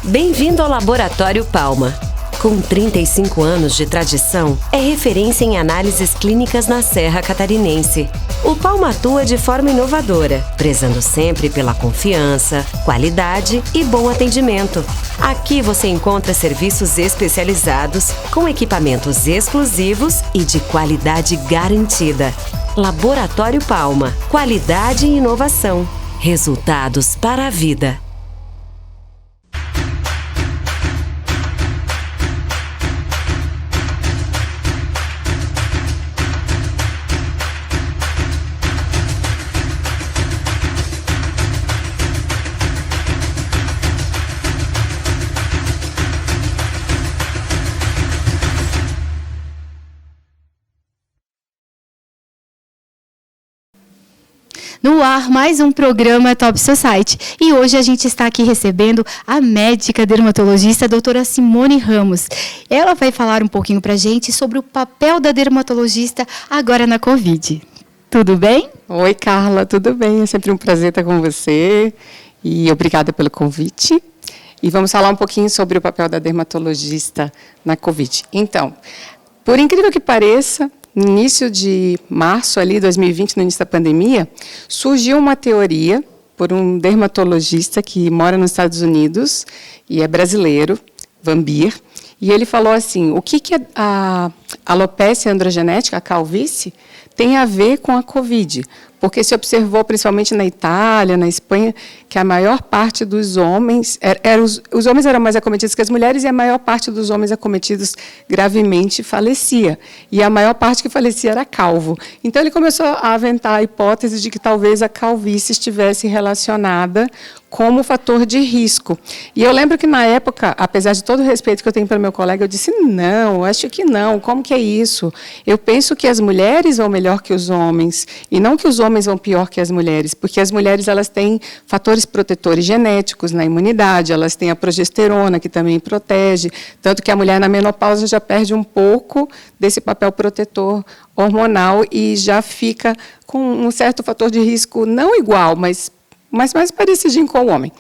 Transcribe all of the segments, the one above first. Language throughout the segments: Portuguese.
Bem-vindo ao Laboratório Palma. Com 35 anos de tradição, é referência em análises clínicas na Serra Catarinense. O Palma atua de forma inovadora, prezando sempre pela confiança, qualidade e bom atendimento. Aqui você encontra serviços especializados, com equipamentos exclusivos e de qualidade garantida. Laboratório Palma. Qualidade e inovação. Resultados para a vida. No ar, mais um programa Top Society. E hoje a gente está aqui recebendo a médica dermatologista, a doutora Simone Ramos. Ela vai falar um pouquinho para a gente sobre o papel da dermatologista agora na Covid. Tudo bem? Oi, Carla, tudo bem? É sempre um prazer estar com você e obrigada pelo convite. E vamos falar um pouquinho sobre o papel da dermatologista na Covid. Então, por incrível que pareça, no início de março, ali, 2020, no início da pandemia, surgiu uma teoria por um dermatologista que mora nos Estados Unidos e é brasileiro, Van Beer, e ele falou assim, o que a alopecia androgenética, a calvície, tem a ver com a Covid? Porque se observou, principalmente na Itália, na Espanha, que a maior parte dos homens, os homens eram mais acometidos que as mulheres, e a maior parte dos homens acometidos gravemente falecia. E a maior parte que falecia era calvo. Então, ele começou a aventar a hipótese de que talvez a calvície estivesse relacionada como fator de risco. E eu lembro que, na época, apesar de todo o respeito que eu tenho pelo meu colega, eu disse, não, acho que não, como que é isso? Eu penso que as mulheres vão melhor que os homens, e não que os homens vão pior que as mulheres, porque as mulheres elas têm fatores protetores genéticos na imunidade, elas têm a progesterona, que também protege, tanto que a mulher na menopausa já perde um pouco desse papel protetor hormonal e já fica com um certo fator de risco, não igual, mas mais parecidinho com o homem.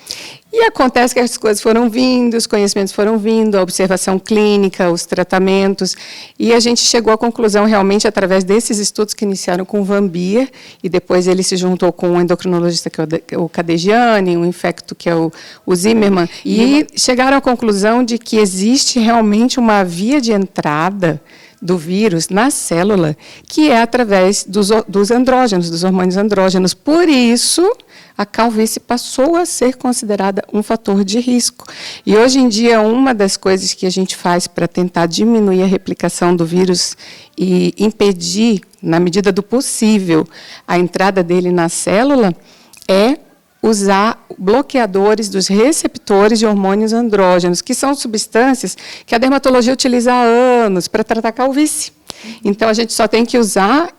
E acontece que as coisas foram vindo, os conhecimentos foram vindo, a observação clínica, os tratamentos, e a gente chegou à conclusão, realmente, através desses estudos que iniciaram com o Van Beer, e depois ele se juntou com um endocrinologista, que é o Cadegiani, um infecto, que é o Zimmermann, e chegaram à conclusão de que existe realmente uma via de entrada do vírus na célula, que é através dos andrógenos, dos hormônios andrógenos. Por isso, a calvície passou a ser considerada um fator de risco. E, hoje em dia, uma das coisas que a gente faz para tentar diminuir a replicação do vírus e impedir, na medida do possível, a entrada dele na célula, é usar bloqueadores dos receptores de hormônios andrógenos, que são substâncias que a dermatologia utiliza há anos para tratar calvície. Então, a gente só tem que usar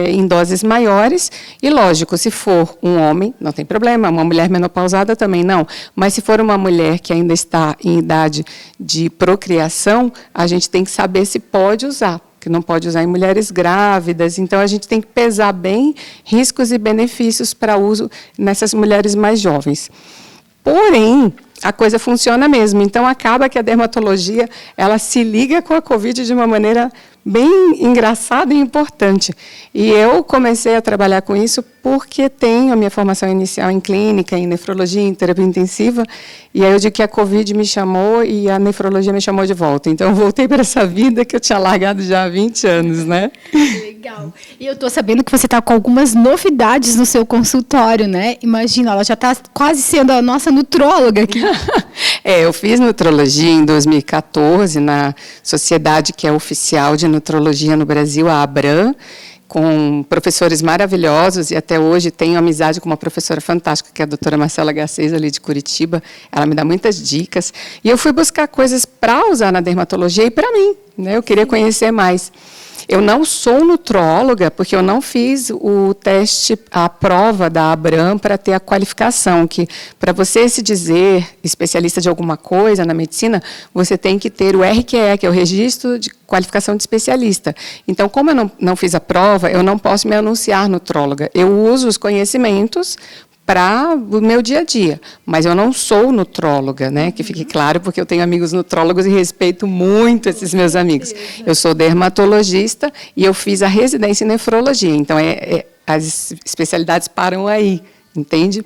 em doses maiores, e, lógico, se for um homem, não tem problema, uma mulher menopausada também não, mas se for uma mulher que ainda está em idade de procriação, a gente tem que saber se pode usar, que não pode usar em mulheres grávidas, então a gente tem que pesar bem riscos e benefícios para uso nessas mulheres mais jovens. Porém, a coisa funciona mesmo, então acaba que a dermatologia ela se liga com a Covid de uma maneira bem engraçada e importante. E eu comecei a trabalhar com isso porque tenho a minha formação inicial em clínica, em nefrologia, em terapia intensiva, e aí eu digo que a Covid me chamou e a nefrologia me chamou de volta. Então, eu voltei para essa vida que eu tinha largado já há 20 anos, né? Legal. E eu estou sabendo que você está com algumas novidades no seu consultório, né? Imagina, ela já está quase sendo a nossa nutróloga aqui. Eu fiz nutrologia em 2014 na sociedade que é oficial de nutrologia no Brasil, a ABRAM, com professores maravilhosos, e até hoje tenho amizade com uma professora fantástica, que é a doutora Marcela Garcês, ali de Curitiba. Ela me dá muitas dicas. E eu fui buscar coisas para usar na dermatologia e para mim, né? Eu queria conhecer mais. Eu não sou nutróloga, porque eu não fiz o teste, a prova da ABRAM para ter a qualificação, que para você se dizer especialista de alguma coisa na medicina, você tem que ter o RQE, que é o Registro de Qualificação de Especialista. Então, como eu não fiz a prova, eu não posso me anunciar nutróloga. Eu uso os conhecimentos para o meu dia a dia, mas eu não sou nutróloga, né? Que fique claro, porque eu tenho amigos nutrólogos e respeito muito esses meus amigos. Eu sou dermatologista e eu fiz a residência em nefrologia, então as especialidades param aí, entende?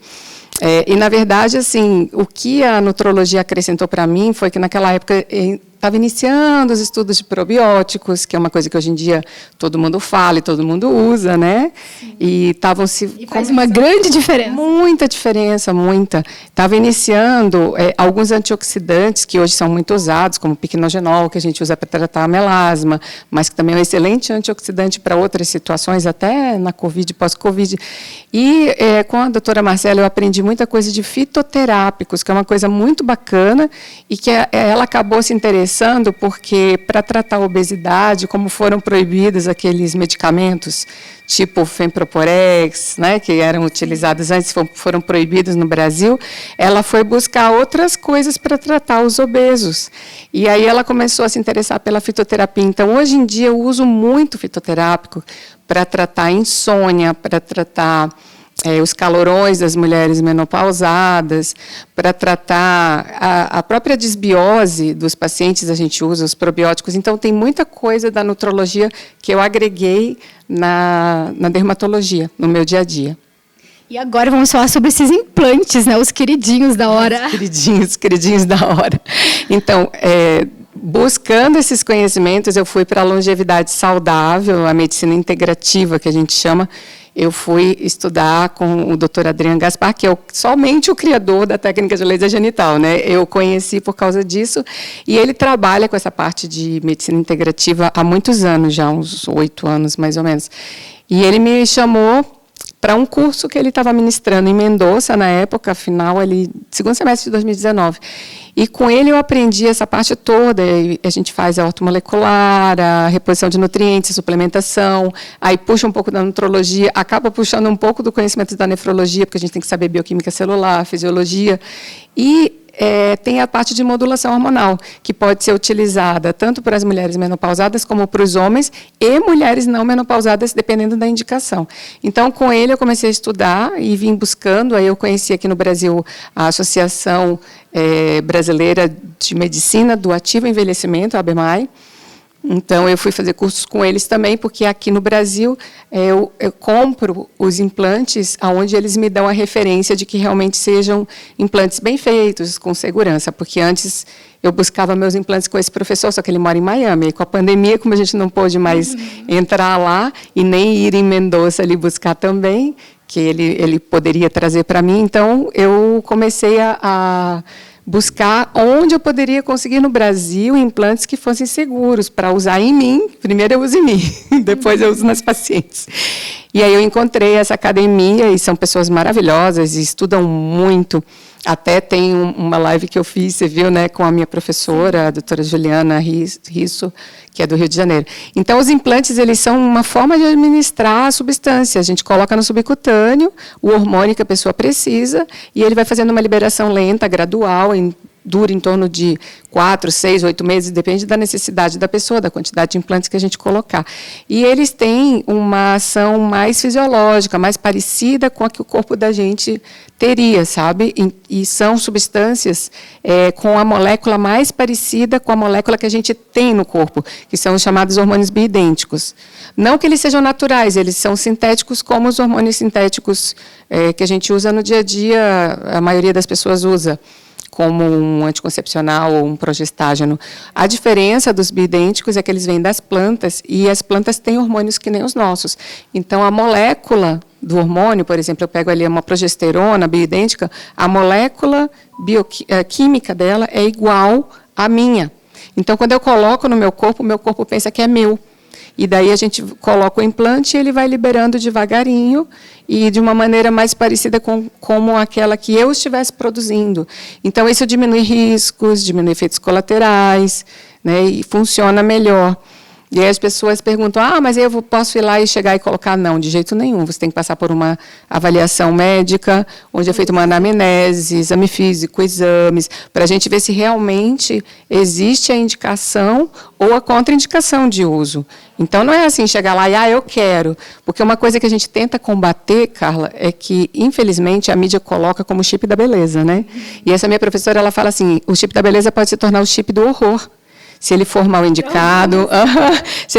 E, na verdade, assim, o que a nutrologia acrescentou para mim foi que, naquela época, estava iniciando os estudos de probióticos, que é uma coisa que, hoje em dia, todo mundo fala e todo mundo usa, né? E estavam se... E faz uma grande diferença. Muita diferença, muita. Estava iniciando alguns antioxidantes, que hoje são muito usados, como o piquenogenol, que a gente usa para tratar a melasma, mas que também é um excelente antioxidante para outras situações, até na Covid, pós-Covid. E, com a doutora Marcela, eu aprendi muita coisa de fitoterápicos, que é uma coisa muito bacana, e que ela acabou se interessando porque, para tratar a obesidade, como foram proibidos aqueles medicamentos, tipo Femproporex, né, que eram utilizados antes, foram proibidos no Brasil, ela foi buscar outras coisas para tratar os obesos. E aí ela começou a se interessar pela fitoterapia. Então, hoje em dia, eu uso muito fitoterápico para tratar insônia, para tratar os calorões das mulheres menopausadas, para tratar a própria desbiose dos pacientes, a gente usa os probióticos. Então, tem muita coisa da nutrologia que eu agreguei na dermatologia, no meu dia a dia. E agora vamos falar sobre esses implantes, né? Os queridinhos da hora. Os queridinhos da hora. Então, buscando esses conhecimentos, eu fui para a longevidade saudável, a medicina integrativa, que a gente chama. Eu fui estudar com o Dr. Adriano Gaspar, que é somente o criador da técnica de laser genital, né? Eu conheci por causa disso, e ele trabalha com essa parte de medicina integrativa há muitos anos, já uns 8 anos, mais ou menos. E ele me chamou para um curso que ele estava ministrando em Mendoza, na época, final, segundo semestre de 2019. E com ele eu aprendi essa parte toda. A gente faz a ortomolecular, a reposição de nutrientes, a suplementação, aí puxa um pouco da nutrologia, acaba puxando um pouco do conhecimento da nefrologia, porque a gente tem que saber bioquímica celular, fisiologia, e tem a parte de modulação hormonal, que pode ser utilizada tanto para as mulheres menopausadas como para os homens e mulheres não menopausadas, dependendo da indicação. Então, com ele, eu comecei a estudar e vim buscando. Aí eu conheci aqui no Brasil a Associação Brasileira de Medicina do Ativo Envelhecimento, a ABEMAI. Então, eu fui fazer cursos com eles também, porque aqui no Brasil eu compro os implantes onde eles me dão a referência de que realmente sejam implantes bem feitos, com segurança, porque antes eu buscava meus implantes com esse professor, só que ele mora em Miami, e com a pandemia, como a gente não pôde mais entrar lá e nem ir em Mendoza ali buscar também, que ele poderia trazer para mim, então eu comecei a buscar onde eu poderia conseguir no Brasil implantes que fossem seguros para usar em mim. Primeiro eu uso em mim, depois eu uso nas pacientes. E aí eu encontrei essa academia, e são pessoas maravilhosas, e estudam muito. Até tem uma live que eu fiz, você viu, né, com a minha professora, a doutora Juliana Risso, que é do Rio de Janeiro. Então, os implantes, eles são uma forma de administrar a substância. A gente coloca no subcutâneo o hormônio que a pessoa precisa, e ele vai fazendo uma liberação lenta, gradual, dura em torno de 4, 6, 8 meses, depende da necessidade da pessoa, da quantidade de implantes que a gente colocar. E eles têm uma ação mais fisiológica, mais parecida com a que o corpo da gente teria, sabe? E são substâncias com a molécula mais parecida com a molécula que a gente tem no corpo, que são os chamados hormônios bioidênticos. Não que eles sejam naturais, eles são sintéticos como os hormônios sintéticos que a gente usa no dia a dia, a maioria das pessoas usa, como um anticoncepcional ou um progestágeno. A diferença dos bioidênticos é que eles vêm das plantas, e as plantas têm hormônios que nem os nossos. Então, a molécula do hormônio, por exemplo, eu pego ali uma progesterona bioidêntica, a molécula química dela é igual à minha. Então, quando eu coloco no meu corpo pensa que é meu. E daí a gente coloca o implante e ele vai liberando devagarinho e de uma maneira mais parecida com como aquela que eu estivesse produzindo. Então, isso diminui riscos, diminui efeitos colaterais, né, e funciona melhor. E aí as pessoas perguntam, mas eu posso ir lá e chegar e colocar? Não, de jeito nenhum. Você tem que passar por uma avaliação médica, onde é feita uma anamnese, exame físico, exames, para a gente ver se realmente existe a indicação ou a contraindicação de uso. Então, não é assim, chegar lá e, eu quero. Porque uma coisa que a gente tenta combater, Carla, é que, infelizmente, a mídia coloca como chip da beleza, né? E essa minha professora, ela fala assim, o chip da beleza pode se tornar o chip do horror. Se ele for mal indicado, se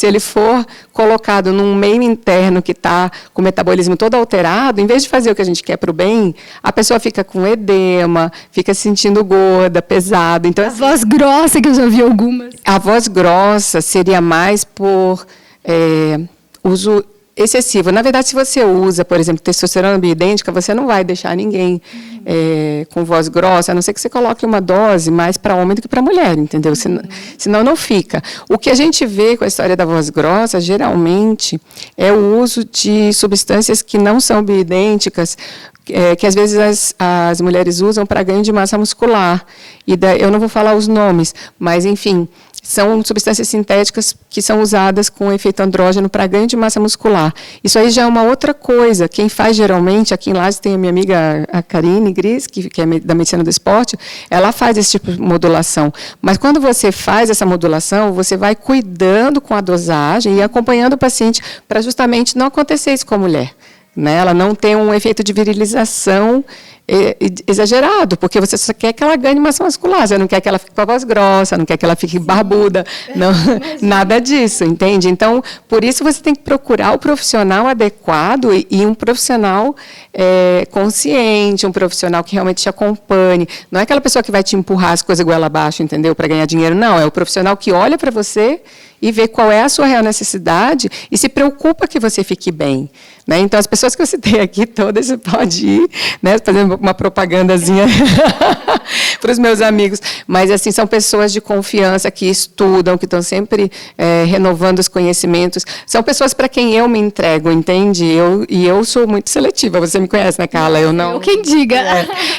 ele for colocado num meio interno que está com o metabolismo todo alterado, em vez de fazer o que a gente quer para o bem, a pessoa fica com edema, fica se sentindo gorda, pesada. Então, a voz grossa, que eu já vi algumas. A voz grossa seria mais por uso excessivo. Na verdade, se você usa, por exemplo, testosterona bioidêntica, você não vai deixar ninguém com voz grossa, a não ser que você coloque uma dose mais para homem do que para mulher, entendeu? Senão não fica. O que a gente vê com a história da voz grossa, geralmente, é o uso de substâncias que não são bioidênticas, que às vezes as mulheres usam para ganho de massa muscular. Eu não vou falar os nomes, mas, enfim, são substâncias sintéticas que são usadas com efeito andrógeno para ganho de massa muscular. Isso aí já é uma outra coisa. Quem faz geralmente, aqui em Lages tem a minha amiga a Karine Gris, que é da medicina do esporte, ela faz esse tipo de modulação. Mas quando você faz essa modulação, você vai cuidando com a dosagem e acompanhando o paciente para justamente não acontecer isso com a mulher. Né? Ela não tem um efeito de virilização exagerado, porque você só quer que ela ganhe massa muscular, você não quer que ela fique com a voz grossa, não quer que ela fique barbuda, não, nada disso, entende? Então, por isso você tem que procurar o profissional adequado e um profissional consciente, um profissional que realmente te acompanhe. Não é aquela pessoa que vai te empurrar as coisas goela abaixo, entendeu? Para ganhar dinheiro, não. É o profissional que olha para você e vê qual é a sua real necessidade e se preocupa que você fique bem. Né? Então, as pessoas que eu citei aqui, todas, você pode ir, né, fazendo uma propagandazinha para os meus amigos. Mas, assim, são pessoas de confiança que estudam, que estão sempre renovando os conhecimentos. São pessoas para quem eu me entrego, entende? Eu sou muito seletiva. Você me conhece, né, Carla? Eu não... Quem diga.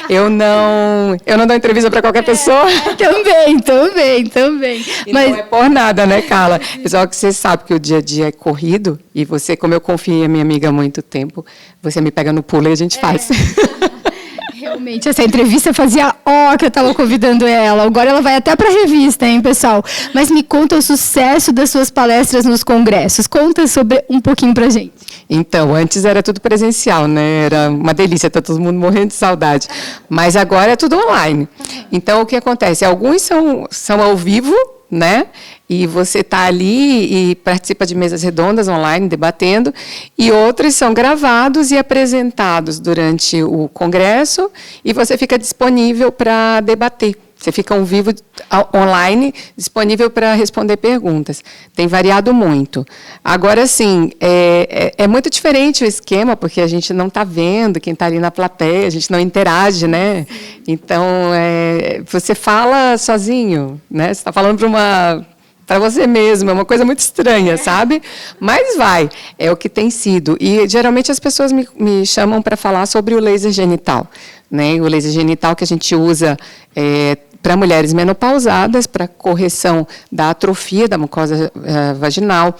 Eu não dou entrevista para qualquer pessoa. Também. E mas... não é por nada, né, Carla? Pessoal, que você sabe que o dia a dia é corrido e você, como eu confio em minha amiga há muito tempo, você me pega no pulo e a gente faz. Realmente, essa entrevista fazia que eu estava convidando ela. Agora ela vai até para a revista, hein, pessoal? Mas me conta o sucesso das suas palestras nos congressos. Conta sobre um pouquinho para a gente. Então, antes era tudo presencial, né? Era uma delícia, está todo mundo morrendo de saudade. Mas agora é tudo online. Então, o que acontece? Alguns são ao vivo, né? E você está ali e participa de mesas redondas online, debatendo, e outros são gravados e apresentados durante o congresso, e você fica disponível para debater. Você fica ao vivo, online, disponível para responder perguntas. Tem variado muito. Agora, sim, é muito diferente o esquema, porque a gente não está vendo quem está ali na plateia, a gente não interage, né? Então, você fala sozinho, né? Você está falando para você mesmo, é uma coisa muito estranha, sabe? Mas é o que tem sido. E, geralmente, as pessoas me chamam para falar sobre o laser genital. Né? O laser genital que a gente usa para mulheres menopausadas, para correção da atrofia da mucosa vaginal,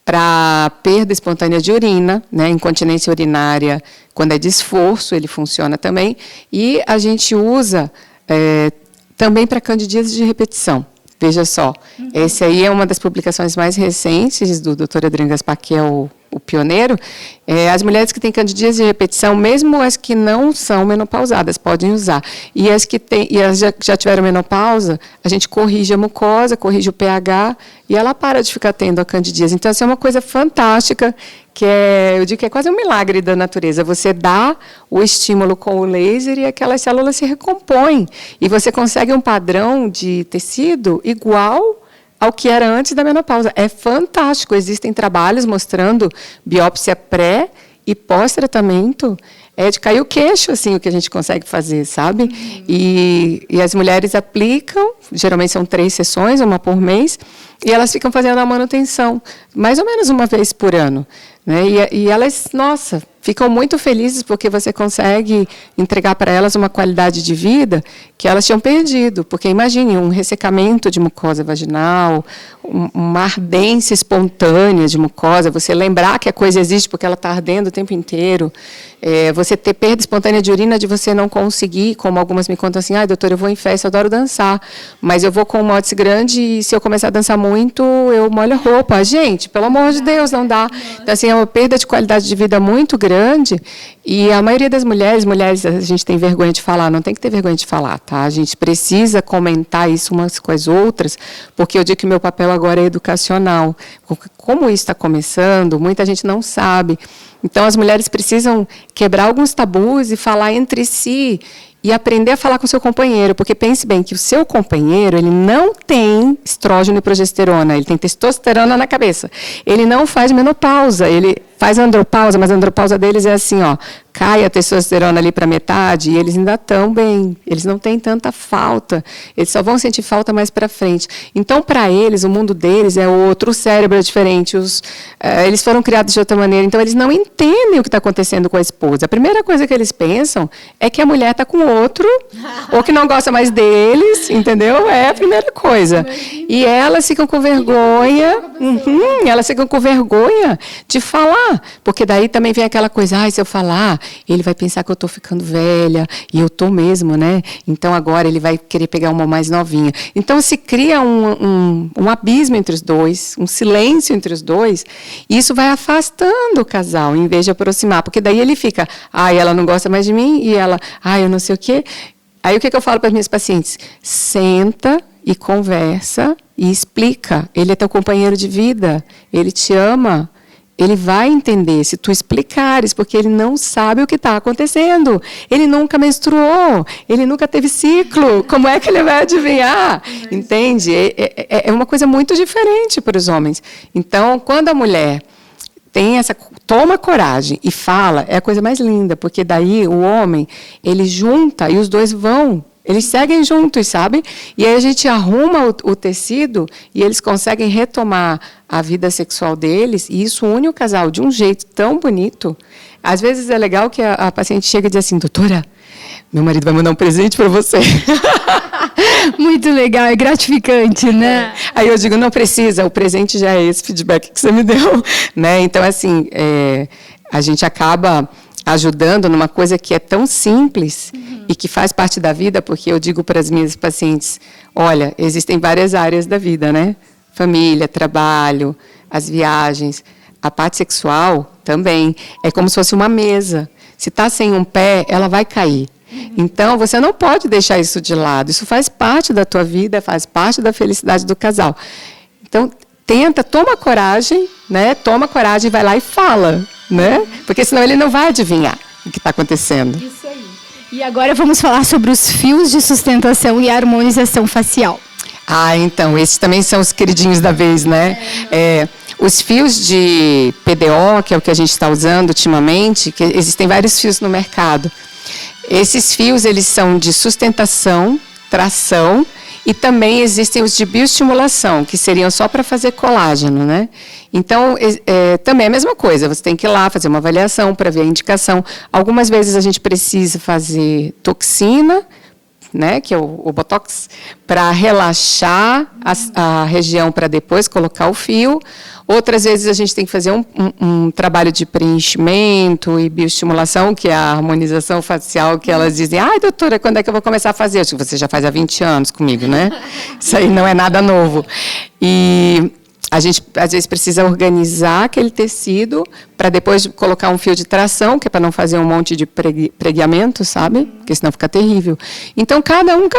para perda espontânea de urina, né? Incontinência urinária, quando é de esforço, ele funciona também. E a gente usa também para candidíase de repetição. Veja só, esse aí é uma das publicações mais recentes do Dr. Adriano Gaspar, que é o pioneiro. As mulheres que têm candidíase de repetição, mesmo as que não são menopausadas, podem usar. E as que já tiveram menopausa, a gente corrige a mucosa, corrige o pH, e ela para de ficar tendo a candidíase. Então, essa é uma coisa fantástica, eu digo que é quase um milagre da natureza. Você dá o estímulo com o laser e aquelas células se recompõem. E você consegue um padrão de tecido igual ao que era antes da menopausa. É fantástico. Existem trabalhos mostrando biópsia pré e pós-tratamento. É de cair o queixo, assim, o que a gente consegue fazer, sabe? E as mulheres aplicam, geralmente são 3 sessões, uma por mês, e elas ficam fazendo a manutenção, mais ou menos uma vez por ano. Né? E elas, nossa, ficam muito felizes porque você consegue entregar para elas uma qualidade de vida que elas tinham perdido. Porque imagine um ressecamento de mucosa vaginal, uma ardência espontânea de mucosa, você lembrar que a coisa existe porque ela está ardendo o tempo inteiro, você ter perda espontânea de urina de você não conseguir, como algumas me contam assim, doutora, eu vou em festa, eu adoro dançar, mas eu vou com um mote grande e se eu começar a dançar muito, eu molho a roupa. Gente, pelo amor de Deus, não dá. Então, assim, é uma perda de qualidade de vida muito grande e a maioria das mulheres, a gente tem vergonha de falar, não tem que ter vergonha de falar, tá? A gente precisa comentar isso umas com as outras, porque eu digo que meu papel agora é educacional. Como isso está começando, muita gente não sabe. Então, as mulheres precisam quebrar alguns tabus e falar entre si e aprender a falar com o seu companheiro, porque pense bem que o seu companheiro, ele não tem estrógeno e progesterona, ele tem testosterona na cabeça. Ele não faz menopausa, ele faz andropausa, mas a andropausa deles é assim, cai a testosterona ali para metade e eles ainda estão bem, eles não têm tanta falta, eles só vão sentir falta mais para frente. Então, para eles, o mundo deles é outro, o cérebro é diferente, eles foram criados de outra maneira, então eles não entendem o que está acontecendo com a esposa. A primeira coisa que eles pensam é que a mulher está com outro, ou que não gosta mais deles, entendeu? É a primeira coisa. E elas ficam com vergonha, elas ficam com vergonha de falar, porque daí também vem aquela coisa, se eu falar, ele vai pensar que eu estou ficando velha, e eu estou mesmo, né? Então agora ele vai querer pegar uma mais novinha. Então se cria um abismo entre os dois, um silêncio entre os dois, e isso vai afastando o casal, em vez de aproximar, porque daí ele fica, ela não gosta mais de mim, e ela, eu não sei o quê. Aí o que eu falo para as minhas pacientes? Senta e conversa e explica. Ele é teu companheiro de vida, ele te ama. Ele vai entender se tu explicares, porque ele não sabe o que está acontecendo. Ele nunca menstruou, ele nunca teve ciclo. Como é que ele vai adivinhar? Entende? É uma coisa muito diferente para os homens. Então, quando a mulher toma coragem e fala, é a coisa mais linda, porque daí o homem, ele junta e os dois vão. Eles seguem juntos, sabe? E aí a gente arruma o tecido e eles conseguem retomar a vida sexual deles e isso une o casal de um jeito tão bonito. Às vezes é legal que a paciente chega e diz assim, doutora, meu marido vai mandar um presente para você. Muito legal, é gratificante, né? Aí eu digo, não precisa, o presente já é esse feedback que você me deu. Né? Então, assim, a gente acaba ajudando numa coisa que é tão simples e que faz parte da vida, porque eu digo para as minhas pacientes, olha, existem várias áreas da vida, né? Família, trabalho, as viagens, a parte sexual também. É como se fosse uma mesa. Se está sem um pé, ela vai cair. Então, você não pode deixar isso de lado. Isso faz parte da tua vida, faz parte da felicidade do casal. Então, toma coragem, né? Toma coragem e vai lá e fala, né? Porque senão ele não vai adivinhar o que está acontecendo. Isso aí. E agora vamos falar sobre os fios de sustentação e harmonização facial. Então, esses também são os queridinhos da vez, né? Os fios de PDO, que é o que a gente está usando ultimamente, que existem vários fios no mercado. Esses fios, eles são de sustentação, tração, e também existem os de bioestimulação, que seriam só para fazer colágeno, né? Então, também é a mesma coisa, você tem que ir lá fazer uma avaliação para ver a indicação. Algumas vezes a gente precisa fazer toxina, né, que é o Botox, para relaxar a região para depois colocar o fio. Outras vezes a gente tem que fazer um trabalho de preenchimento e bioestimulação, que é a harmonização facial, que elas dizem, doutora, quando é que eu vou começar a fazer? Acho que você já faz há 20 anos comigo, né? Isso aí não é nada novo. E a gente, às vezes, precisa organizar aquele tecido para depois colocar um fio de tração, que é para não fazer um monte de pregueamento, sabe? Porque senão fica terrível. Então, cada um.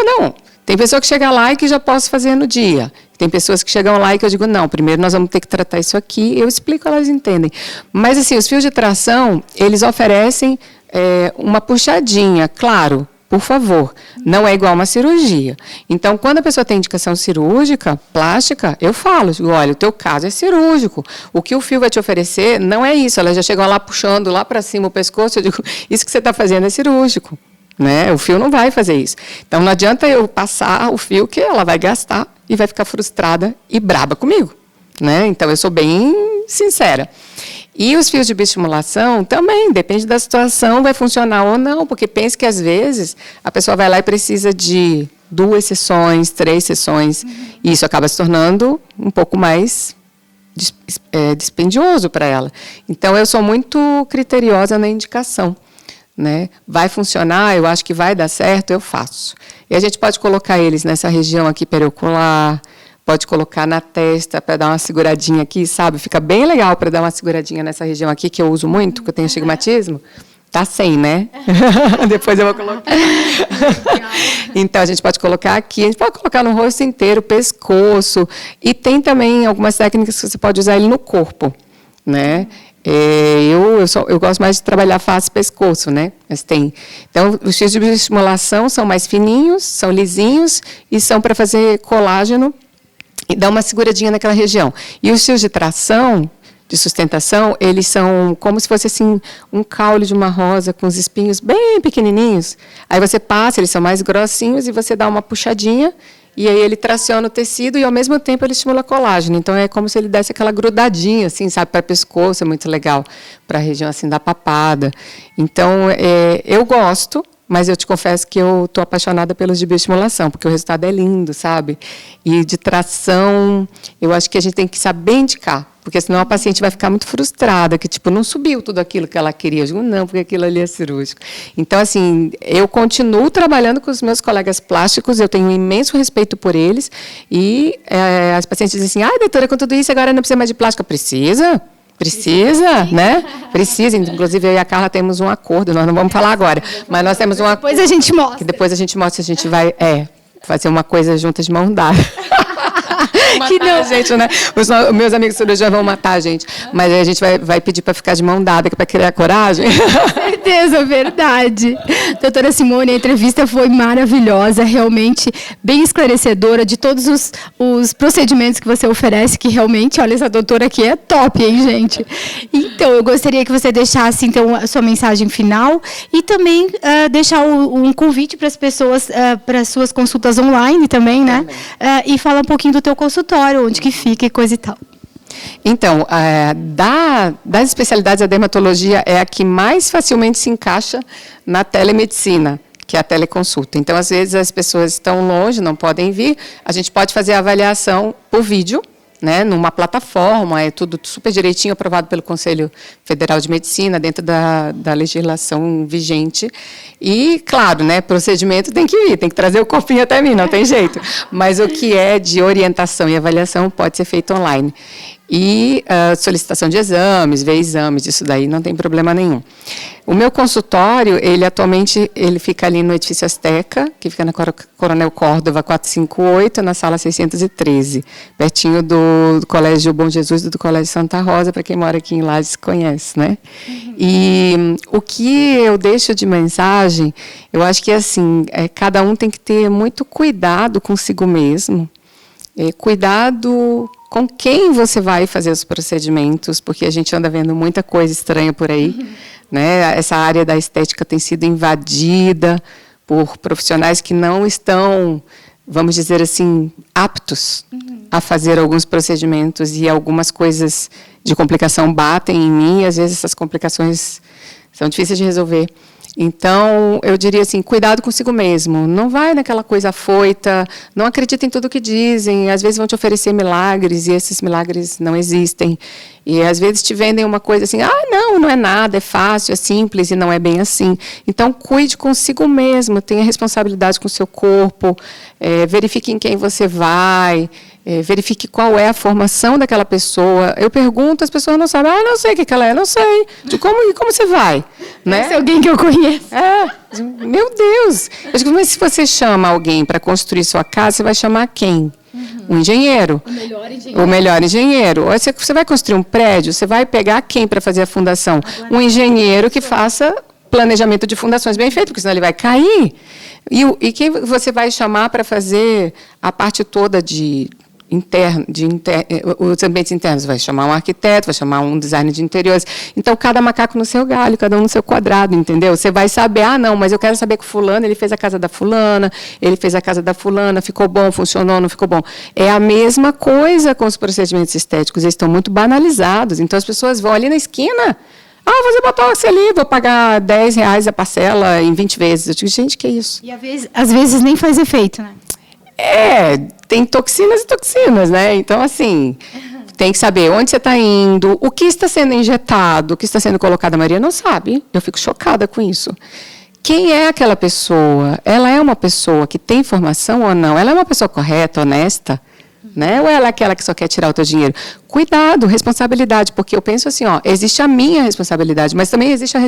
Tem pessoa que chega lá e que já posso fazer no dia. Tem pessoas que chegam lá e que eu digo, não, primeiro nós vamos ter que tratar isso aqui. Eu explico, elas entendem. Mas, assim, os fios de tração, eles oferecem uma puxadinha, claro. Por favor, não é igual uma cirurgia. Então, quando a pessoa tem indicação cirúrgica, plástica, eu falo, digo, olha, o teu caso é cirúrgico. O que o fio vai te oferecer não é isso. Ela já chegou lá puxando lá para cima o pescoço, eu digo, isso que você está fazendo é cirúrgico. Né? O fio não vai fazer isso. Então, não adianta eu passar o fio que ela vai gastar e vai ficar frustrada e braba comigo. Né? Então, eu sou bem sincera. E os fios de bioestimulação também, depende da situação, vai funcionar ou não, porque pense que, às vezes, a pessoa vai lá e precisa de 2 sessões, 3 sessões, e isso acaba se tornando um pouco mais dispendioso para ela. Então, eu sou muito criteriosa na indicação. Né? Vai funcionar, eu acho que vai dar certo, eu faço. E a gente pode colocar eles nessa região aqui periocular, pode colocar na testa para dar uma seguradinha aqui, sabe? Fica bem legal para dar uma seguradinha nessa região aqui, que eu uso muito, que eu tenho astigmatismo. Tá sem, né? Depois eu vou colocar. Então, a gente pode colocar aqui, a gente pode colocar no rosto inteiro, pescoço, e tem também algumas técnicas que você pode usar ele no corpo, né? Eu gosto mais de trabalhar face e pescoço, né? Mas tem. Então, os fios de bioestimulação são mais fininhos, são lisinhos e são para fazer colágeno e dar uma seguradinha naquela região. E os fios de tração, de sustentação, eles são como se fosse assim um caule de uma rosa com os espinhos bem pequenininhos. Aí você passa, eles são mais grossinhos e você dá uma puxadinha. E aí ele traciona o tecido e, ao mesmo tempo, ele estimula colágeno. Então, é como se ele desse aquela grudadinha, assim, sabe, para o pescoço, é muito legal, para a região, assim, da papada. Então, eu gosto, mas eu te confesso que eu estou apaixonada pelos de bioestimulação, porque o resultado é lindo, sabe? E de tração, eu acho que a gente tem que saber indicar, porque senão a paciente vai ficar muito frustrada, que, tipo, não subiu tudo aquilo que ela queria. Eu digo, não, porque aquilo ali é cirúrgico. Então, assim, eu continuo trabalhando com os meus colegas plásticos, eu tenho um imenso respeito por eles, e as pacientes dizem assim, ai, doutora, com tudo isso, agora não precisa mais de plástica. Precisa, né? Precisa. Inclusive, eu e a Carla temos um acordo, nós não vamos falar agora, mas nós temos um acordo. Depois a gente mostra. Que depois a gente mostra, a gente vai fazer uma coisa juntas de mão dada. Que não, a gente, né? Os meus amigos cirurgiões vão matar a gente. Mas aí a gente vai pedir para ficar de mão dada, que é para criar coragem. Com certeza, verdade. Doutora Simone, a entrevista foi maravilhosa, realmente bem esclarecedora de todos os procedimentos que você oferece, que realmente, olha, essa doutora aqui é top, hein, gente? Então, eu gostaria que você deixasse, então, a sua mensagem final e também deixar um convite para as pessoas, para as suas consultas online também, né? E falar um pouquinho do teu consultório, onde que fica e coisa e tal. Então, das especialidades, a dermatologia é a que mais facilmente se encaixa na telemedicina, que é a teleconsulta. Então, às vezes, as pessoas estão longe, não podem vir, a gente pode fazer a avaliação por vídeo, né, numa plataforma, é tudo super direitinho, aprovado pelo Conselho Federal de Medicina, dentro da legislação vigente. E, claro, né, procedimento tem que ir, tem que trazer o corpinho até mim, não tem jeito. Mas o que é de orientação e avaliação pode ser feito online. E solicitação de exames, ver exames, isso daí não tem problema nenhum. O meu consultório, atualmente, ele fica ali no edifício Azteca, que fica na Coronel Córdova 458, na sala 613, pertinho do Colégio Bom Jesus e do Colégio Santa Rosa, para quem mora aqui em Lages conhece, né? Uhum. E o que eu deixo de mensagem, eu acho que assim, cada um tem que ter muito cuidado consigo mesmo, cuidado com quem você vai fazer os procedimentos, porque a gente anda vendo muita coisa estranha por aí. Uhum. Né? Essa área da estética tem sido invadida por profissionais que não estão, vamos dizer assim, aptos a fazer alguns procedimentos, e algumas coisas de complicação batem em mim, e às vezes essas complicações são difíceis de resolver. Então, eu diria assim, cuidado consigo mesmo. Não vai naquela coisa afoita, não acredita em tudo que dizem. Às vezes vão te oferecer milagres e esses milagres não existem. E às vezes te vendem uma coisa assim, não é nada, é fácil, é simples, e não é bem assim. Então, cuide consigo mesmo, tenha responsabilidade com o seu corpo, verifique em quem você vai, verifique qual é a formação daquela pessoa. Eu pergunto, as pessoas não sabem, não sei o que ela é, não sei. Como você vai? Né? É alguém que eu conheço. Meu Deus! Eu digo, mas se você chama alguém para construir sua casa, você vai chamar quem? Um engenheiro. O melhor engenheiro. Você vai construir um prédio, você vai pegar quem para fazer a fundação? Um engenheiro que faça planejamento de fundações bem feito, porque senão ele vai cair. E quem você vai chamar para fazer a parte toda de os ambientes internos, vai chamar um arquiteto, vai chamar um designer de interiores. Então, cada macaco no seu galho, cada um no seu quadrado, entendeu? Você vai saber, não, mas eu quero saber que o fulano, ele fez a casa da fulana, ele fez a casa da fulana, ficou bom, funcionou, não ficou bom. É a mesma coisa com os procedimentos estéticos, eles estão muito banalizados. Então, as pessoas vão ali na esquina, vou fazer botox ali, vou pagar R$10 a parcela em 20 vezes. Eu digo, gente, que é isso? E às vezes nem faz efeito, né? Tem toxinas e toxinas, né? Então, assim, tem que saber onde você está indo, o que está sendo injetado, o que está sendo colocado. A Maria não sabe. Eu fico chocada com isso. Quem é aquela pessoa? Ela é uma pessoa que tem formação ou não? Ela é uma pessoa correta, honesta? Né? Ou ela é aquela que só quer tirar o teu dinheiro? Cuidado, responsabilidade, porque eu penso assim, existe a minha responsabilidade, mas também existe a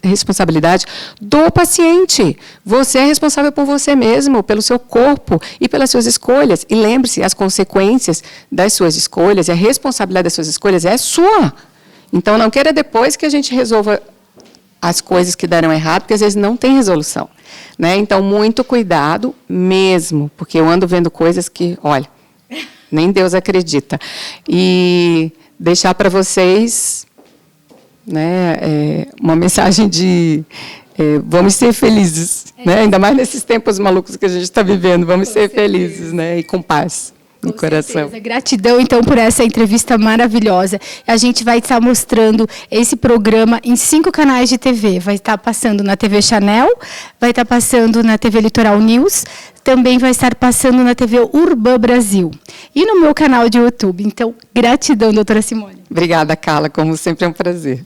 responsabilidade do paciente. Você é responsável por você mesmo, pelo seu corpo e pelas suas escolhas. E lembre-se, as consequências das suas escolhas e a responsabilidade das suas escolhas é sua. Então, não queira depois que a gente resolva as coisas que deram errado, porque às vezes não tem resolução. Né? Então, muito cuidado mesmo, porque eu ando vendo coisas que, olha, nem Deus acredita. E deixar para vocês, né, uma mensagem de vamos ser felizes, né? Ainda mais nesses tempos malucos que a gente está vivendo, vamos ser felizes, né? E com paz no coração. Certeza. Gratidão, então, por essa entrevista maravilhosa. A gente vai estar mostrando esse programa em 5 canais de TV. Vai estar passando na TV Chanel, vai estar passando na TV Litoral News, também vai estar passando na TV Urbã Brasil e no meu canal de YouTube. Então, gratidão, doutora Simone. Obrigada, Carla. Como sempre, é um prazer.